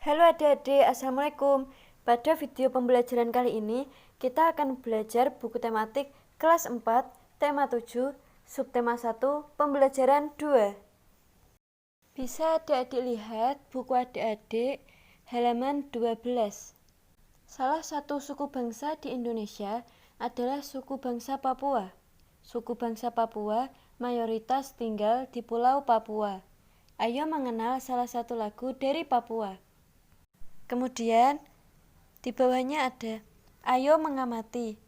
Halo adik-adik, Assalamualaikum. Pada video pembelajaran kali ini, kita akan belajar buku tematik kelas 4, tema 7, subtema 1, pembelajaran 2. Bisa adik-adik lihat buku adik-adik halaman 12. Salah satu suku bangsa di Indonesia adalah suku bangsa Papua. Suku bangsa Papua mayoritas tinggal di Pulau Papua. Ayo mengenal salah satu lagu dari Papua. Kemudian, di bawahnya ada Ayo Mengamati.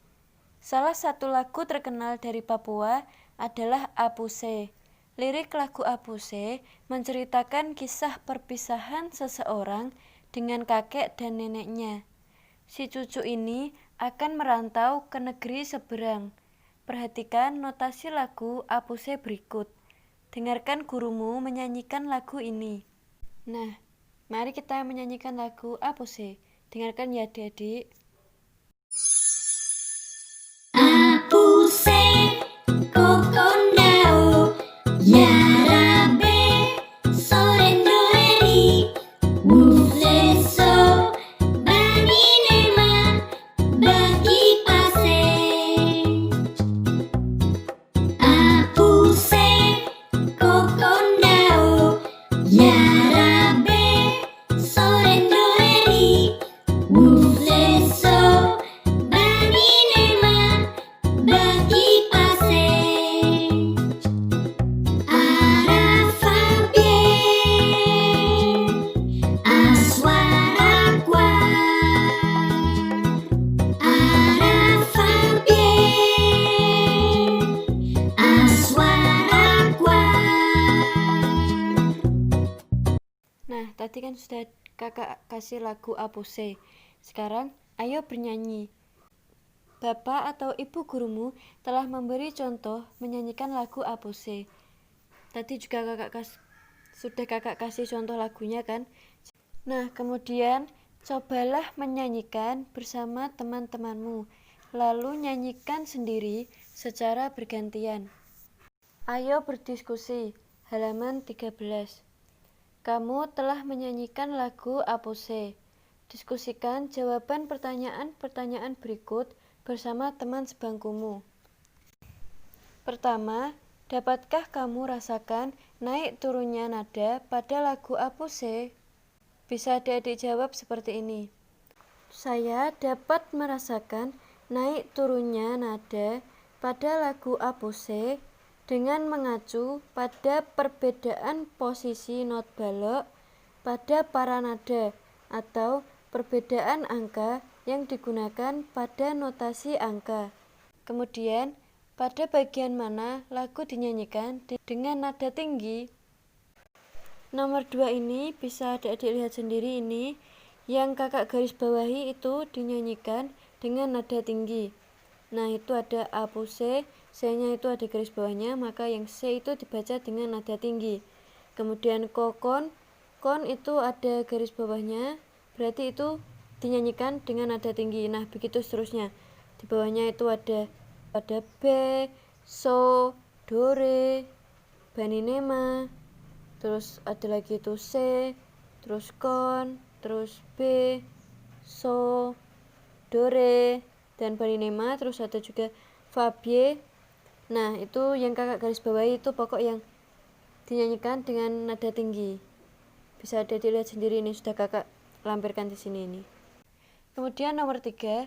Salah satu lagu terkenal dari Papua adalah Apuse. Lirik lagu Apuse menceritakan kisah perpisahan seseorang dengan kakek dan neneknya. Si cucu ini akan merantau ke negeri seberang. Perhatikan notasi lagu Apuse berikut. Dengarkan gurumu menyanyikan lagu ini. Nah, mari kita menyanyikan lagu Apuse. Dengarkan ya adik-adik. Apuse kokondao yarabe sorendoeri wufleso baninema bagi pase. Apuse kokondao yarabe sorendoeri wufleso baninema bagi pase. Arafabie aswaragwa Arafabie aswaragwa. Nah, tadi kan sudah kakak kasih lagu Apuse. Sekarang, ayo bernyanyi. Bapak atau ibu gurumu telah memberi contoh menyanyikan lagu Apuse. Tadi juga sudah kakak kasih contoh lagunya kan? Nah, kemudian cobalah menyanyikan bersama teman-temanmu. Lalu nyanyikan sendiri secara bergantian. Ayo berdiskusi. Halaman 13. Kamu telah menyanyikan lagu Apuse. Diskusikan jawaban pertanyaan-pertanyaan berikut bersama teman sebangkumu. Pertama, dapatkah kamu rasakan naik turunnya nada pada lagu Apuse? Bisa adik-adik jawab seperti ini. Saya dapat merasakan naik turunnya nada pada lagu Apuse dengan mengacu pada perbedaan posisi not balok pada para nada atau perbedaan angka yang digunakan pada notasi angka. Kemudian, pada bagian mana lagu dinyanyikan dengan nada tinggi? Nomor 2 ini bisa adik-adik lihat sendiri ini. Yang kakak garis bawahi itu dinyanyikan dengan nada tinggi. Nah, itu ada Apuse, C-nya itu ada garis bawahnya, maka yang C itu dibaca dengan nada tinggi. Kemudian kon itu ada garis bawahnya, berarti itu dinyanyikan dengan nada tinggi. Nah, begitu seterusnya. Di bawahnya itu ada B, so, do, re, baninema, terus ada lagi itu C, terus kon, terus B, so, do, re, dan baninema, terus ada juga fabie. Nah, itu yang kakak garis bawahi itu pokok yang dinyanyikan dengan nada tinggi. Bisa ada dilihat sendiri, ini sudah kakak lampirkan di sini ini. Kemudian nomor 3,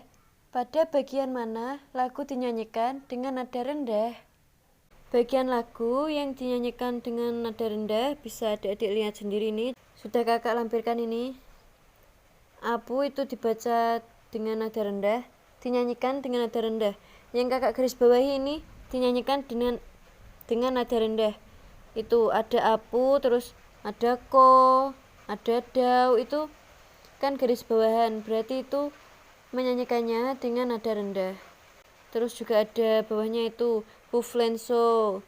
pada bagian mana lagu dinyanyikan dengan nada rendah? Bagian lagu yang dinyanyikan dengan nada rendah bisa adik-adik lihat sendiri ini. Sudah kakak lampirkan ini. Apu itu dibaca dengan nada rendah, dinyanyikan dengan nada rendah. Yang kakak garis bawahi ini dinyanyikan dengan nada rendah. Itu ada apu, terus ada ko, ada dau, itu kan garis bawahan, berarti itu menyanyikannya dengan nada rendah. Terus juga ada bawahnya itu puflenso,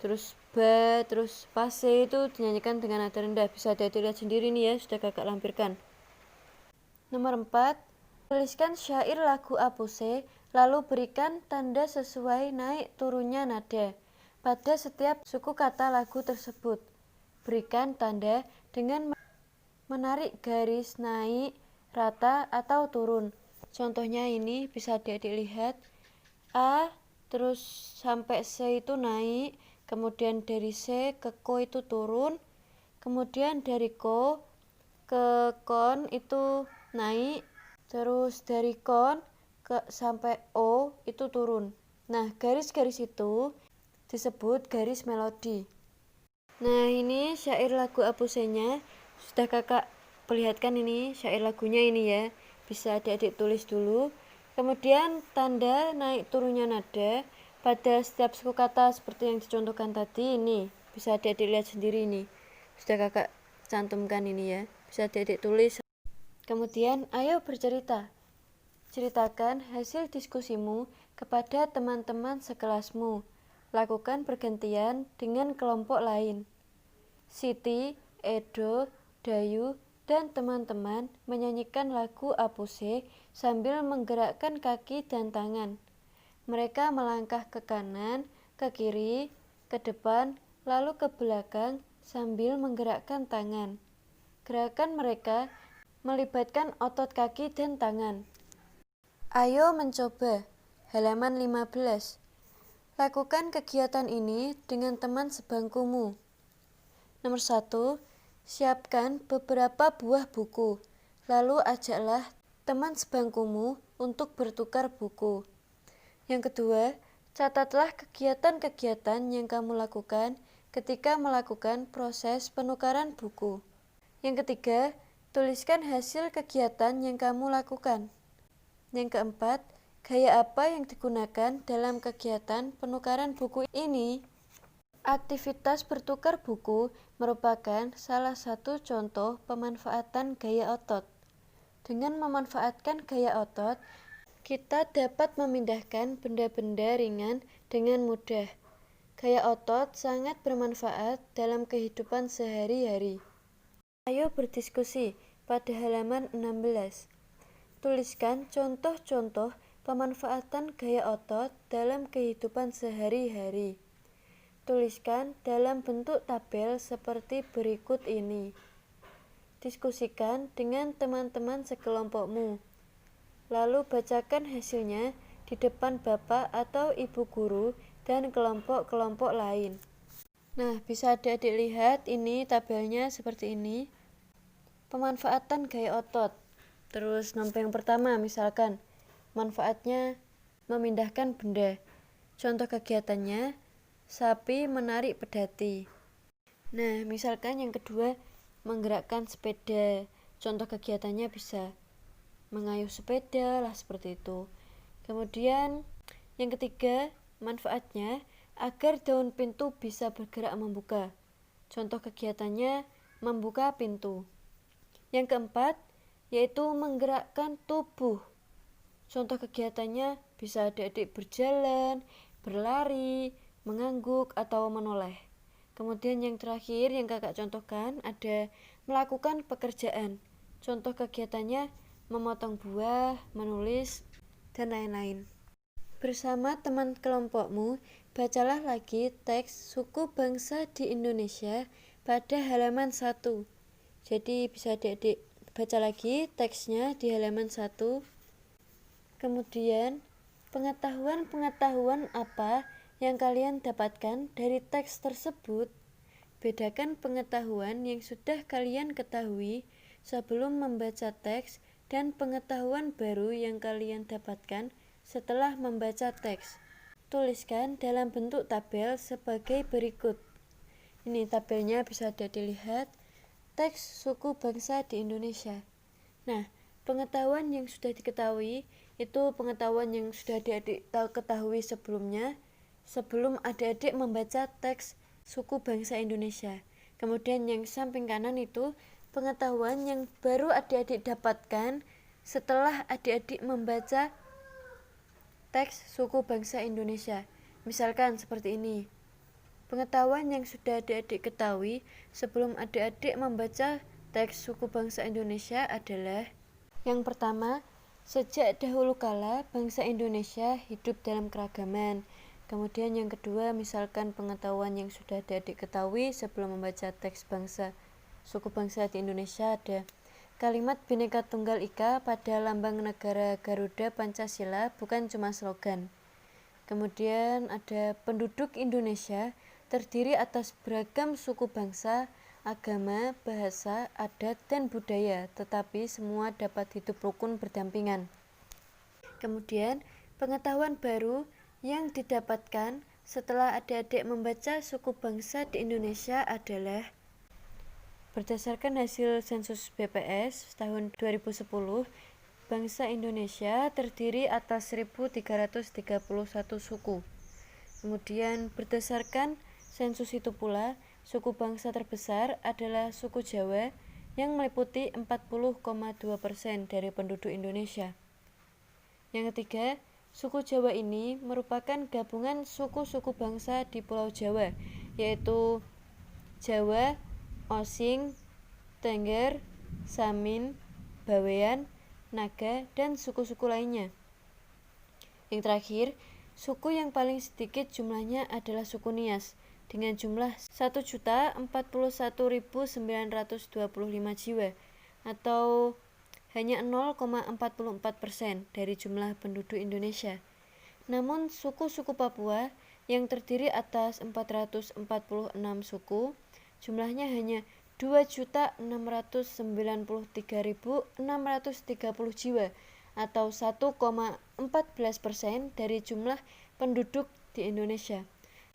terus ba, terus pase itu dinyanyikan dengan nada rendah. Bisa dilihat sendiri nih ya, sudah kakak lampirkan. Nomor 4, tuliskan syair lagu Apuse, lalu berikan tanda sesuai naik turunnya nada pada setiap suku kata lagu tersebut. Berikan tanda dengan menarik garis naik, rata, atau turun. Contohnya ini bisa adik-adik lihat. A terus sampai C itu naik, kemudian dari C ke Ko itu turun, kemudian dari Ko ke Kon itu naik, terus dari Kon sampai O itu turun. Nah, garis-garis itu disebut garis melodi. Nah, ini syair lagu Apusenya. Sudah kakak perlihatkan ini syair lagunya ini ya. Bisa adik-adik tulis dulu. Kemudian tanda naik turunnya nada pada setiap suku kata seperti yang dicontohkan tadi ini. Bisa adik-adik lihat sendiri ini. Sudah kakak cantumkan ini ya. Bisa adik-adik tulis. Kemudian ayo bercerita. Ceritakan hasil diskusimu kepada teman-teman sekelasmu. Lakukan pergantian dengan kelompok lain. Siti, Edo, Dayu, dan teman-teman menyanyikan lagu Apuse sambil menggerakkan kaki dan tangan. Mereka melangkah ke kanan, ke kiri, ke depan, lalu ke belakang sambil menggerakkan tangan. Gerakan mereka melibatkan otot kaki dan tangan. Ayo mencoba. Halaman 15. Lakukan kegiatan ini dengan teman sebangkumu. Nomor 1. Siapkan beberapa buah buku. Lalu ajaklah teman sebangkumu untuk bertukar buku. Yang kedua, catatlah kegiatan-kegiatan yang kamu lakukan ketika melakukan proses penukaran buku. Yang ketiga, tuliskan hasil kegiatan yang kamu lakukan. Yang keempat, gaya apa yang digunakan dalam kegiatan penukaran buku ini? Aktivitas bertukar buku merupakan salah satu contoh pemanfaatan gaya otot. Dengan memanfaatkan gaya otot, kita dapat memindahkan benda-benda ringan dengan mudah. Gaya otot sangat bermanfaat dalam kehidupan sehari-hari. Ayo berdiskusi pada halaman 16. Tuliskan contoh-contoh pemanfaatan gaya otot dalam kehidupan sehari-hari. Tuliskan dalam bentuk tabel seperti berikut ini. Diskusikan dengan teman-teman sekelompokmu. Lalu bacakan hasilnya di depan bapak atau ibu guru dan kelompok-kelompok lain. Nah, bisa adik-adik lihat ini tabelnya seperti ini. Pemanfaatan gaya otot. Terus nomor yang pertama misalkan manfaatnya memindahkan benda. Contoh kegiatannya sapi menarik pedati. Nah, misalkan yang kedua menggerakkan sepeda. Contoh kegiatannya bisa mengayuh sepeda lah seperti itu. Kemudian yang ketiga manfaatnya agar daun pintu bisa bergerak membuka. Contoh kegiatannya membuka pintu. Yang keempat yaitu menggerakkan tubuh. Contoh kegiatannya bisa adik-adik berjalan, berlari, mengangguk, atau menoleh. Kemudian yang terakhir yang kakak contohkan ada melakukan pekerjaan. Contoh kegiatannya memotong buah, menulis, dan lain-lain. Bersama teman kelompokmu, bacalah lagi teks suku bangsa di Indonesia pada halaman 1. Jadi bisa adik-adik baca lagi teksnya di halaman 1. Kemudian, pengetahuan-pengetahuan apa yang kalian dapatkan dari teks tersebut? Bedakan pengetahuan yang sudah kalian ketahui sebelum membaca teks dan pengetahuan baru yang kalian dapatkan setelah membaca teks. Tuliskan dalam bentuk tabel sebagai berikut. Ini tabelnya bisa dilihat. Teks suku bangsa di Indonesia. Nah, pengetahuan yang sudah diketahui itu pengetahuan yang sudah adik-adik ketahui sebelumnya sebelum adik-adik membaca teks suku bangsa Indonesia. Kemudian yang samping kanan itu pengetahuan yang baru adik-adik dapatkan setelah adik-adik membaca teks suku bangsa Indonesia. Misalkan seperti ini. Pengetahuan yang sudah adik-adik ketahui sebelum adik-adik membaca teks suku bangsa Indonesia adalah yang pertama, sejak dahulu kala bangsa Indonesia hidup dalam keragaman. Kemudian yang kedua, misalkan pengetahuan yang sudah adik-adik ketahui sebelum membaca teks bangsa suku bangsa di Indonesia ada kalimat Bhinneka Tunggal Ika pada lambang negara Garuda Pancasila bukan cuma slogan. Kemudian ada penduduk Indonesia terdiri atas beragam suku bangsa, agama, bahasa, adat, dan budaya, tetapi semua dapat hidup rukun berdampingan. Kemudian, pengetahuan baru yang didapatkan setelah adik-adik membaca suku bangsa di Indonesia adalah berdasarkan hasil sensus BPS tahun 2010, bangsa Indonesia terdiri atas 1.331 suku. Kemudian berdasarkan sensus itu pula, suku bangsa terbesar adalah suku Jawa yang meliputi 40,2% dari penduduk Indonesia. Yang ketiga, suku Jawa ini merupakan gabungan suku-suku bangsa di Pulau Jawa, yaitu Jawa, Osing, Tengger, Samin, Bawean, Naga, dan suku-suku lainnya. Yang terakhir, suku yang paling sedikit jumlahnya adalah suku Nias dengan jumlah 1.041.925 jiwa atau hanya 0,44% dari jumlah penduduk Indonesia. Namun suku-suku Papua yang terdiri atas 446 suku, jumlahnya hanya 2.693.630 jiwa atau 1,14% dari jumlah penduduk di Indonesia.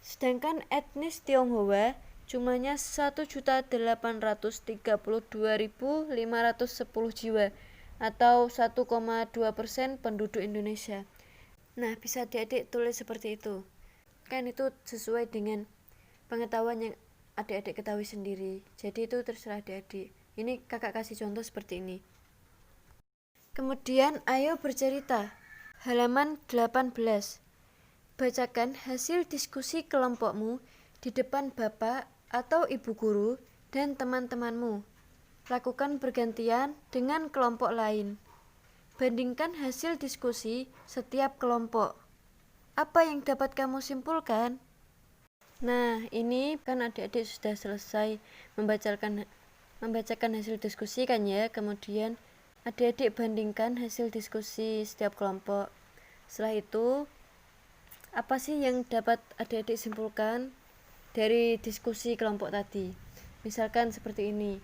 Sedangkan etnis Tionghoa jumlahnya 1.832.510 jiwa atau 1,2% penduduk Indonesia. Nah, bisa adik-adik tulis seperti itu. Kan itu sesuai dengan pengetahuan yang adik-adik ketahui sendiri. Jadi itu terserah adik-adik. Ini kakak kasih contoh seperti ini. Kemudian ayo bercerita. Halaman 18. Bacakan hasil diskusi kelompokmu di depan bapak atau ibu guru dan teman-temanmu. Lakukan bergantian dengan kelompok lain. Bandingkan hasil diskusi setiap kelompok. Apa yang dapat kamu simpulkan? Nah, ini kan adik-adik sudah selesai membacakan hasil diskusi kan ya. Kemudian adik-adik bandingkan hasil diskusi setiap kelompok. Setelah itu, apa sih yang dapat adik-adik simpulkan dari diskusi kelompok tadi? Misalkan seperti ini.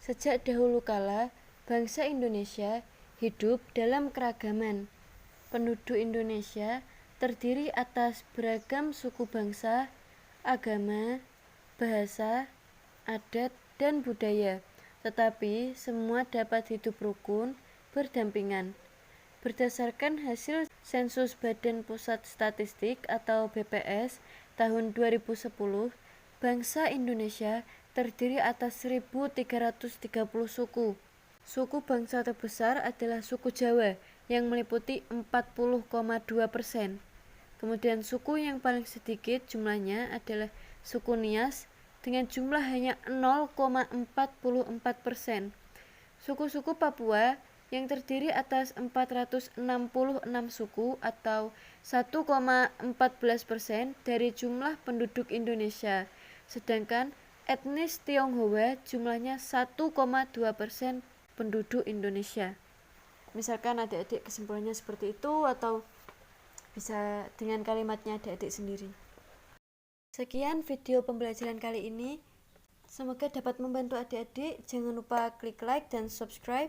Sejak dahulu kala, bangsa Indonesia hidup dalam keragaman. Penduduk Indonesia terdiri atas beragam suku bangsa, agama, bahasa, adat, dan budaya, tetapi semua dapat hidup rukun berdampingan. Berdasarkan hasil sensus Badan Pusat Statistik atau BPS tahun 2010, bangsa Indonesia terdiri atas 1.330 suku. Suku bangsa terbesar adalah suku Jawa yang meliputi 40,2%. Kemudian suku yang paling sedikit jumlahnya adalah suku Nias dengan jumlah hanya 0,44%. Suku-suku Papua yang terdiri atas 466 suku atau 1,14% dari jumlah penduduk Indonesia. Sedangkan etnis Tionghoa jumlahnya 1,2% penduduk Indonesia. Misalkan adik-adik kesimpulannya seperti itu atau bisa dengan kalimatnya adik-adik sendiri. Sekian video pembelajaran kali ini. Semoga dapat membantu adik-adik. Jangan lupa klik like dan subscribe.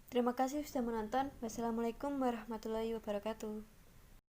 Terima kasih sudah menonton. Wassalamualaikum warahmatullahi wabarakatuh.